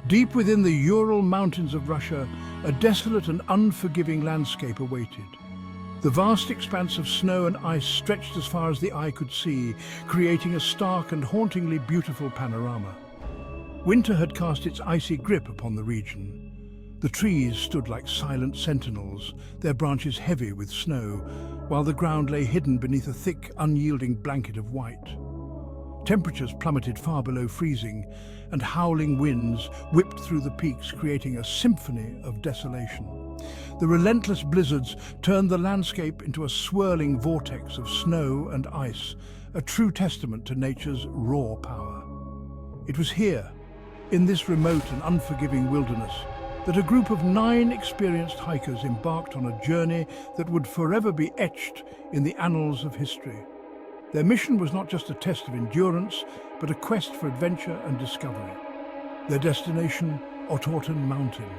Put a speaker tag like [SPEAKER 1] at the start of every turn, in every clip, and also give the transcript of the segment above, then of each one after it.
[SPEAKER 1] Deep within the Ural Mountains of Russia, a desolate and unforgiving landscape awaited. The vast expanse of snow and ice stretched as far as the eye could see, creating a stark and hauntingly beautiful panorama. Winter had cast its icy grip upon the region. The trees stood like silent sentinels, their branches heavy with snow, while the ground lay hidden beneath a thick, unyielding blanket of white. Temperatures plummeted far below freezing, and howling winds whipped through the peaks, creating a symphony of desolation. The relentless blizzards turned the landscape into a swirling vortex of snow and ice, a true testament to nature's raw power. It was here, in this remote and unforgiving wilderness, that a group of 9 experienced hikers embarked on a journey that would forever be etched in the annals of history. Their mission was not just a test of endurance, but a quest for adventure and discovery. Their destination, Otorten Mountain,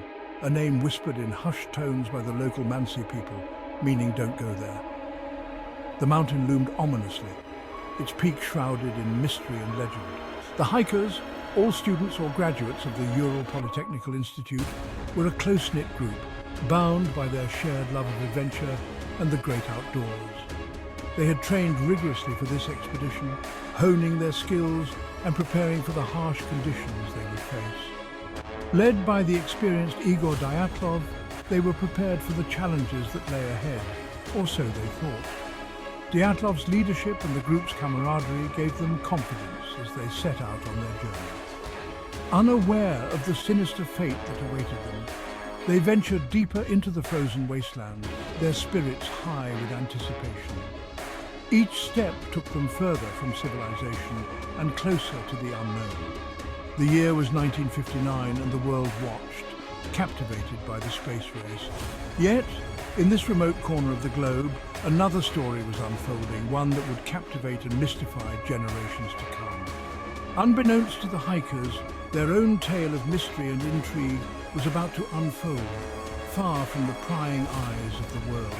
[SPEAKER 1] a name whispered in hushed tones by the local Mansi people, meaning don't go there. The mountain loomed ominously, its peak shrouded in mystery and legend. The hikers, all students or graduates of the Ural Polytechnical Institute, were a close-knit group, bound by their shared love of adventure and the great outdoors. They had trained rigorously for this expedition, honing their skills and preparing for the harsh conditions they would face. Led by the experienced Dyatlov, they were prepared for the challenges that lay ahead, or so they thought. Dyatlov's leadership and the group's camaraderie gave them confidence as they set out on their journey. Unaware of the sinister fate that awaited them, they ventured deeper into the frozen wasteland, their spirits high with anticipation. Each step took them further from civilization and closer to the unknown. The year was 1959 and the world watched, captivated by the space race. Yet, in this remote corner of the globe, another story was unfolding, one that would captivate and mystify generations to come. Unbeknownst to the hikers, their own tale of mystery and intrigue was about to unfold, far from the prying eyes of the world.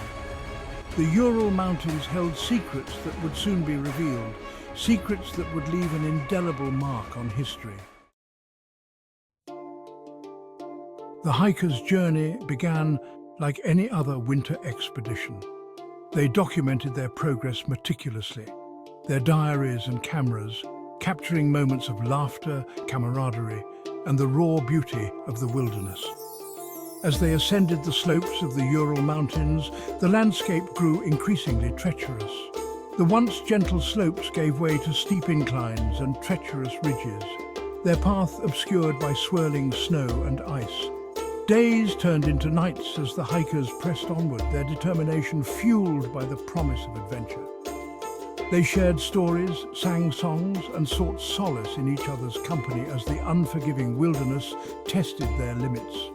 [SPEAKER 1] The Ural Mountains held secrets that would soon be revealed, secrets that would leave an indelible mark on history. The hikers' journey began like any other winter expedition. They documented their progress meticulously, their diaries and cameras, capturing moments of laughter, camaraderie, and the raw beauty of the wilderness. As they ascended the slopes of the Ural Mountains, the landscape grew increasingly treacherous. The once gentle slopes gave way to steep inclines and treacherous ridges, their path obscured by swirling snow and ice. Days turned into nights as the hikers pressed onward, their determination fueled by the promise of adventure. They shared stories, sang songs, and sought solace in each other's company as the unforgiving wilderness tested their limits.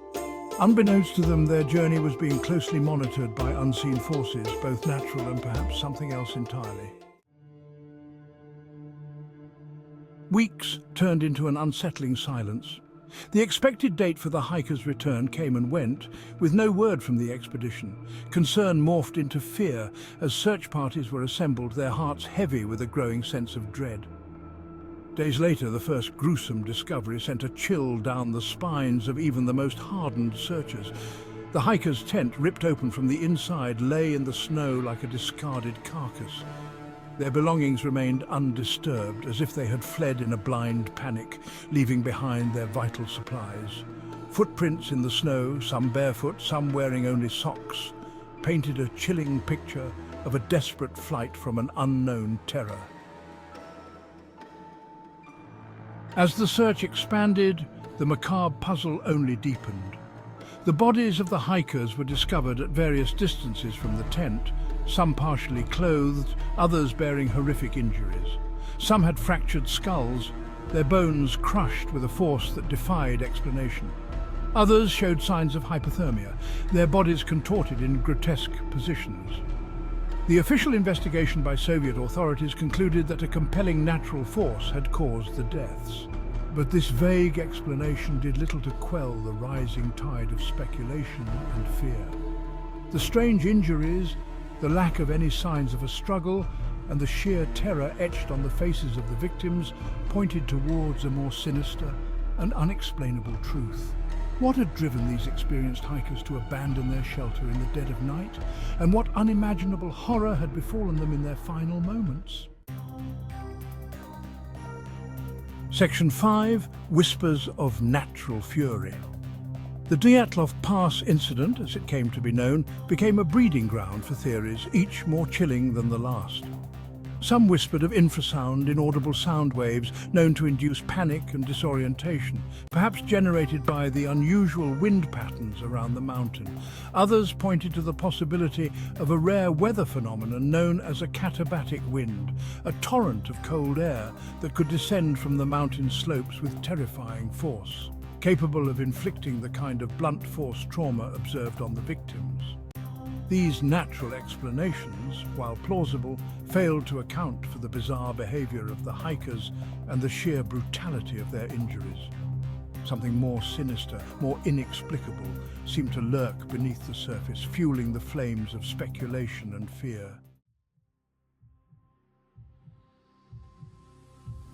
[SPEAKER 1] Unbeknownst to them, their journey was being closely monitored by unseen forces, both natural and perhaps something else entirely. Weeks turned into an unsettling silence. The expected date for the hikers' return came and went, with no word from the expedition. Concern morphed into fear as search parties were assembled, their hearts heavy with a growing sense of dread. Days later, the first gruesome discovery sent a chill down the spines of even the most hardened searchers. The hikers' tent, ripped open from the inside, lay in the snow like a discarded carcass. Their belongings remained undisturbed, as if they had fled in a blind panic, leaving behind their vital supplies. Footprints in the snow, some barefoot, some wearing only socks, painted a chilling picture of a desperate flight from an unknown terror. As the search expanded, the macabre puzzle only deepened. The bodies of the hikers were discovered at various distances from the tent, some partially clothed, others bearing horrific injuries. Some had fractured skulls, their bones crushed with a force that defied explanation. Others showed signs of hypothermia, their bodies contorted in grotesque positions. The official investigation by Soviet authorities concluded that a compelling natural force had caused the deaths. But this vague explanation did little to quell the rising tide of speculation and fear. The strange injuries, the lack of any signs of a struggle, and the sheer terror etched on the faces of the victims pointed towards a more sinister, an unexplainable truth. What had driven these experienced hikers to abandon their shelter in the dead of night, and what unimaginable horror had befallen them in their final moments? Section 5. Whispers of Natural Fury. The Dyatlov Pass incident, as it came to be known, became a breeding ground for theories, each more chilling than the last. Some whispered of infrasound, inaudible sound waves known to induce panic and disorientation, perhaps generated by the unusual wind patterns around the mountain. Others pointed to the possibility of a rare weather phenomenon known as a katabatic wind, a torrent of cold air that could descend from the mountain slopes with terrifying force, capable of inflicting the kind of blunt force trauma observed on the victims. These natural explanations, while plausible, failed to account for the bizarre behavior of the hikers and the sheer brutality of their injuries. Something more sinister, more inexplicable, seemed to lurk beneath the surface, fueling the flames of speculation and fear.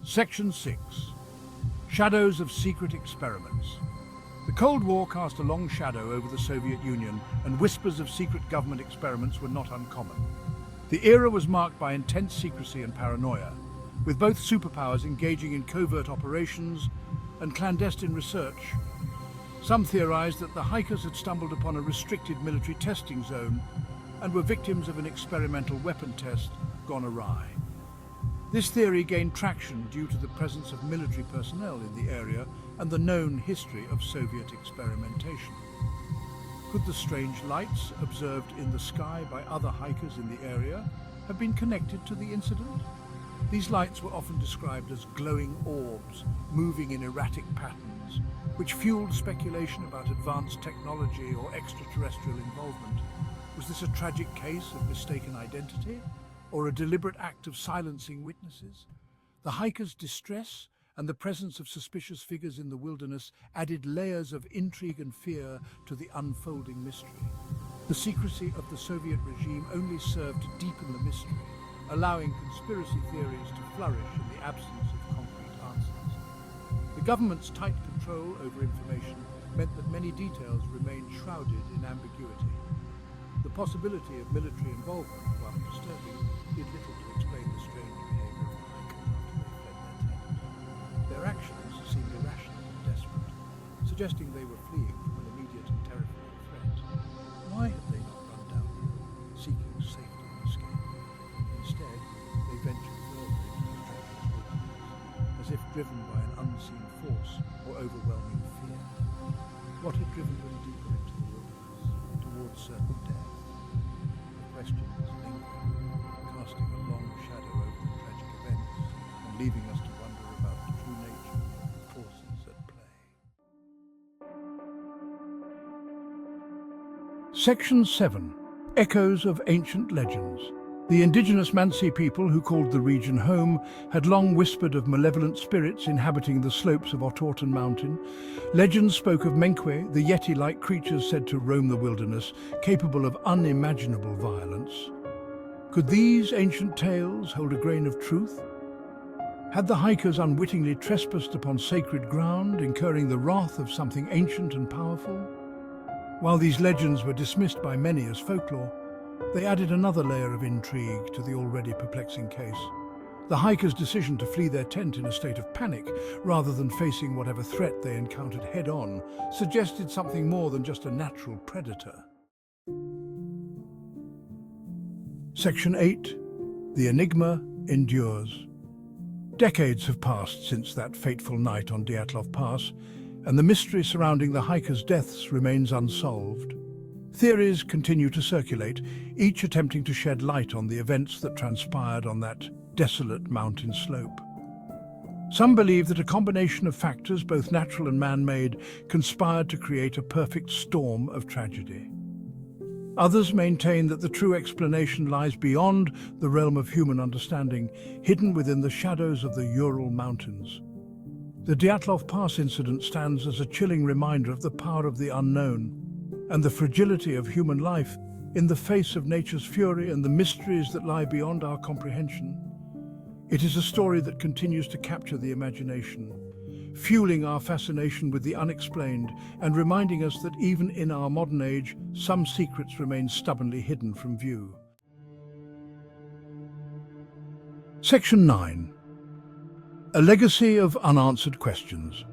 [SPEAKER 1] Section 6. Shadows of Secret Experiments. The Cold War cast a long shadow over the Soviet Union, and whispers of secret government experiments were not uncommon. The era was marked by intense secrecy and paranoia, with both superpowers engaging in covert operations and clandestine research. Some theorized that the hikers had stumbled upon a restricted military testing zone and were victims of an experimental weapon test gone awry. This theory gained traction due to the presence of military personnel in the area and the known history of Soviet experimentation. Could the strange lights observed in the sky by other hikers in the area have been connected to the incident? These lights were often described as glowing orbs, moving in erratic patterns, which fueled speculation about advanced technology or extraterrestrial involvement. Was this a tragic case of mistaken identity, or a deliberate act of silencing witnesses? The hikers' distress and the presence of suspicious figures in the wilderness added layers of intrigue and fear to the unfolding mystery. The secrecy of the Soviet regime only served to deepen the mystery, allowing conspiracy theories to flourish in the absence of concrete answers. The government's tight control over information meant that many details remained shrouded in ambiguity. The possibility of military involvement, while disturbing, did little to explain the strange behavior of the hikers after they fled their tent. Their actions seemed irrational and desperate, suggesting they were fleeing from an immediate and terrifying threat. Why had they not run down the hill, seeking safety and escape? Instead, they ventured further into the treacherous wilderness, as if driven by an unseen force or overwhelming fear. What had driven them deeper into the wilderness, towards certain death? The questions lingered, casting a long shadow over the tragic events and leaving us to wonder about the true nature of the forces at play. Section 7. Echoes of Ancient Legends. The indigenous Mansi people, who called the region home, had long whispered of malevolent spirits inhabiting the slopes of Otorten Mountain. Legends spoke of Menkwe, the Yeti-like creatures said to roam the wilderness, capable of unimaginable violence. Could these ancient tales hold a grain of truth? Had the hikers unwittingly trespassed upon sacred ground, incurring the wrath of something ancient and powerful? While these legends were dismissed by many as folklore, they added another layer of intrigue to the already perplexing case. The hikers' decision to flee their tent in a state of panic, rather than facing whatever threat they encountered head-on, suggested something more than just a natural predator. Section 8. The Enigma Endures. Decades have passed since that fateful night on Dyatlov Pass, and the mystery surrounding the hikers' deaths remains unsolved. Theories continue to circulate, each attempting to shed light on the events that transpired on that desolate mountain slope. Some believe that a combination of factors, both natural and man-made, conspired to create a perfect storm of tragedy. Others maintain that the true explanation lies beyond the realm of human understanding, hidden within the shadows of the Ural Mountains. The Dyatlov Pass incident stands as a chilling reminder of the power of the unknown and the fragility of human life in the face of nature's fury and the mysteries that lie beyond our comprehension. It is a story that continues to capture the imagination, fueling our fascination with the unexplained and reminding us that even in our modern age, some secrets remain stubbornly hidden from view. Section 9. A legacy of unanswered questions.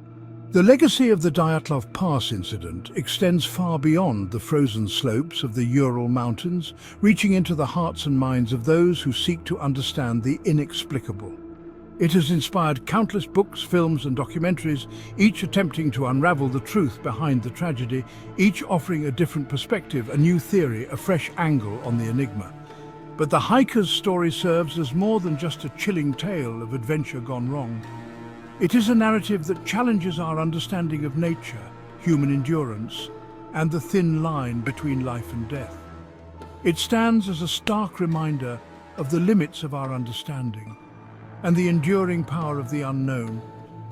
[SPEAKER 1] The legacy of the Dyatlov Pass incident extends far beyond the frozen slopes of the Ural Mountains, reaching into the hearts and minds of those who seek to understand the inexplicable. It has inspired countless books, films and documentaries, each attempting to unravel the truth behind the tragedy, each offering a different perspective, a new theory, a fresh angle on the enigma. But the hiker's story serves as more than just a chilling tale of adventure gone wrong. It is a narrative that challenges our understanding of nature, human endurance, and the thin line between life and death. It stands as a stark reminder of the limits of our understanding and the enduring power of the unknown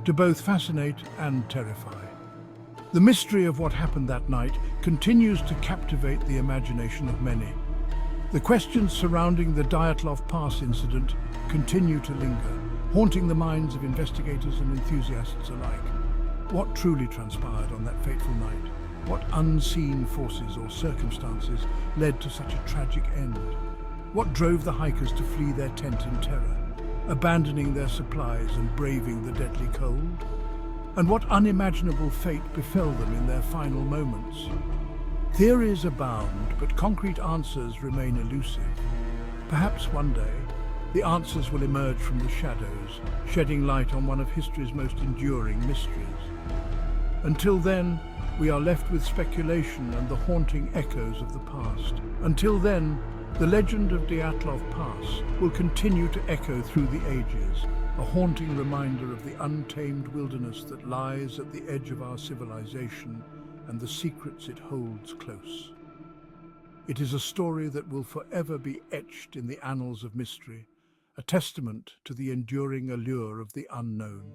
[SPEAKER 1] to both fascinate and terrify. The mystery of what happened that night continues to captivate the imagination of many. The questions surrounding the Dyatlov Pass incident continue to linger, haunting the minds of investigators and enthusiasts alike. What truly transpired on that fateful night? What unseen forces or circumstances led to such a tragic end? What drove the hikers to flee their tent in terror, abandoning their supplies and braving the deadly cold? And what unimaginable fate befell them in their final moments? Theories abound, but concrete answers remain elusive. Perhaps one day, the answers will emerge from the shadows, shedding light on one of history's most enduring mysteries. Until then, we are left with speculation and the haunting echoes of the past. Until then, the legend of Dyatlov Pass will continue to echo through the ages, a haunting reminder of the untamed wilderness that lies at the edge of our civilization and the secrets it holds close. It is a story that will forever be etched in the annals of mystery, a testament to the enduring allure of the unknown.